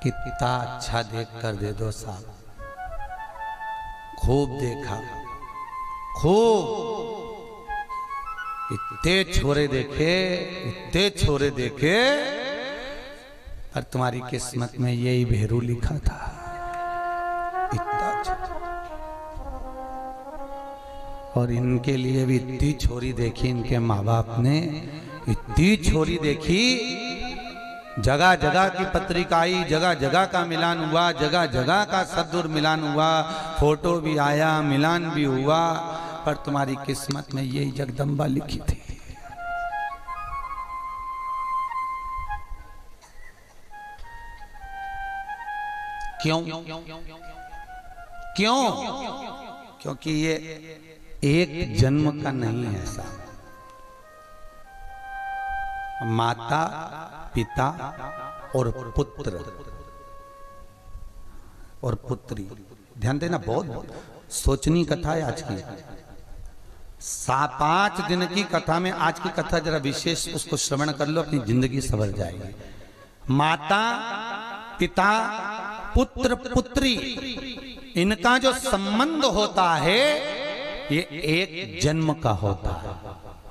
कितना अच्छा देख कर दे दो साहब। खूब देखा, खूब इतने छोरे देखे, इतने छोरे देखे, पर तुम्हारी किस्मत में यही भेरू लिखा था। इतना अच्छा। और इनके लिए भी इतनी छोरी देखी इनके माँ बाप ने, इतनी छोरी देखी, जगह जगह की पत्रिका आई, जगह जगह का मिलान हुआ, जगह जगह का सदुर मिलान हुआ, फोटो भी आया, मिलान भी हुआ, पर तुम्हारी किस्मत में यही जगदम्बा लिखी थी। क्यों? क्यों? क्योंकि ये एक जन्म का नहीं है ऐसा। माता, पिता और पुत्र और पुत्री, ध्यान देना, बहुत सोचनी कथा है आज की। 5 दिन की कथा में आज की कथा जरा विशेष, उसको श्रवण कर लो, अपनी जिंदगी संवर जाएगी। माता, पिता, पुत्र, पुत्री, इनका जो संबंध होता है ये एक जन्म का होता है।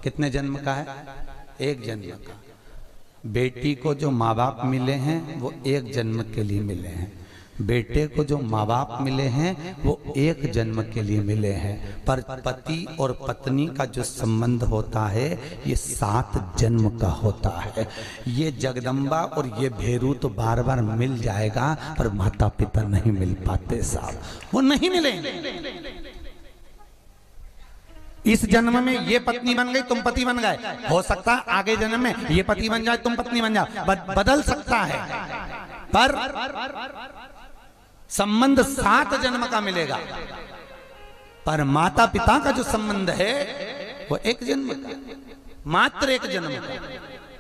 कितने जन्म का है? एक जन्म का। बेटी को जो माँ बाप मिले हैं वो एक जन्म के लिए मिले हैं, बेटे को जो माँ बाप मिले हैं वो एक जन्म के लिए मिले हैं, पर पति और पत्नी का जो संबंध होता है ये 7 जन्म का होता है। ये जगदम्बा और ये भेरू तो बार बार मिल जाएगा, पर माता पिता नहीं मिल पाते साहब, वो नहीं मिले। इस जन्म में ये पत्नी बन गई, तुम पति बन गए, हो सकता है आगे जन्म में ये पति बन जाए, तुम पत्नी बन जाओ, बदल सकता है, पर संबंध 7 जन्म का मिलेगा। पर माता पिता का जो संबंध है वो एक जन्म का, मात्र एक जन्म का।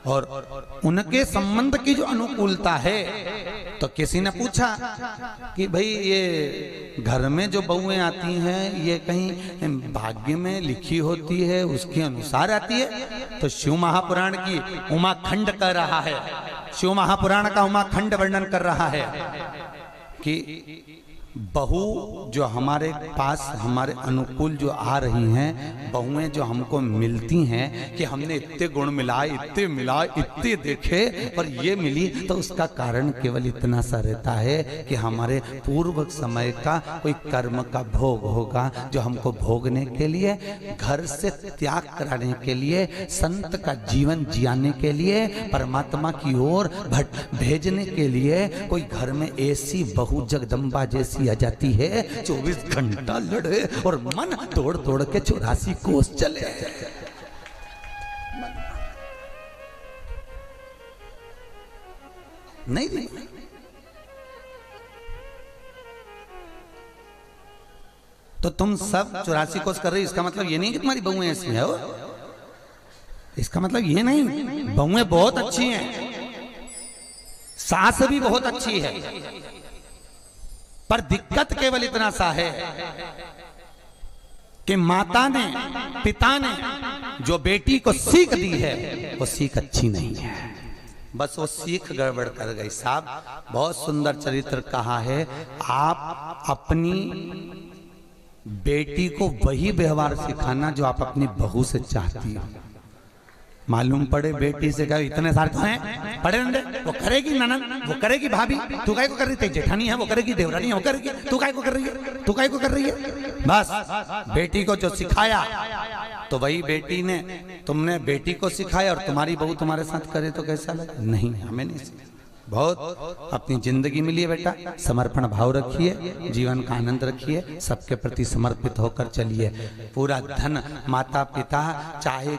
और उनके संबंध की जो अनुकूलता है, तो किसी ने पूछा कि भाई ये घर में जो बहुएं आती हैं ये कहीं भाग्य में लिखी होती है, उसके अनुसार आती है? तो शिव महापुराण की उमाखंड कर रहा है, शिव महापुराण का उमाखंड वर्णन कर रहा है कि बहू जो हमारे पास हमारे अनुकूल जो आ रही हैं, बहुएं जो हमको मिलती हैं, कि हमने इतने गुण मिलाए, इतने मिलाए, इतने देखे, पर ये मिली, तो उसका कारण केवल इतना सा रहता है कि हमारे पूर्व समय का कोई कर्म का भोग होगा, जो हमको भोगने के लिए, घर से त्याग कराने के लिए, संत का जीवन जियाने के लिए, परमात्मा की ओर भेजने के लिए, कोई घर में ऐसी बहू जगदम्बा जैसी आ जाती है, 24 घंटा लड़े और मन तोड़ तोड़ के 84 कोस चले। नहीं, तो तुम सब 84 कोस कर रही, इसका मतलब ये नहीं कि तुम्हारी बहुएं ऐसी है, इसका मतलब ये नहीं, बहुएं बहुत अच्छी हैं, सास भी बहुत अच्छी है, पर दिक्कत केवल इतना सा है कि माता ने, पिता ने जो बेटी को सीख दी है वो सीख अच्छी नहीं है, बस वो सीख गड़बड़ कर गई साहब। बहुत सुंदर चरित्र कहा है, आप अपनी बेटी को वही व्यवहार सिखाना जो आप अपनी बहू से चाहती हो। मालूम पड़े बेटी से कहा इतने सारे तो हैं, पड़े रंडे, वो करेगी ननद, वो करेगी भाभी, तू काय को कर रही थी, जेठानी है वो करेगी, देवरानी है वो करेगी, तू काय को कर रही है, तू काय को कर रही है। बस बेटी को जो सिखाया तो वही बेटी ने, तुमने बेटी को सिखाया, और तुम्हारी बहू तुम्हारे साथ करे तो कैसा लगे? नहीं, हमें नहीं सिखाया। बहुत अपनी जिंदगी मिली है बेटा, समर्पण भाव रखिए, जीवन का आनंद रखिए, सबके प्रति समर्पित होकर चलिए। पूरा धन माता पिता चाहे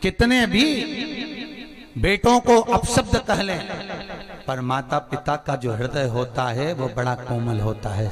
कितने भी बेटों को अपशब्द कह लें, पर माता पिता का जो हृदय होता है वो बड़ा कोमल होता है।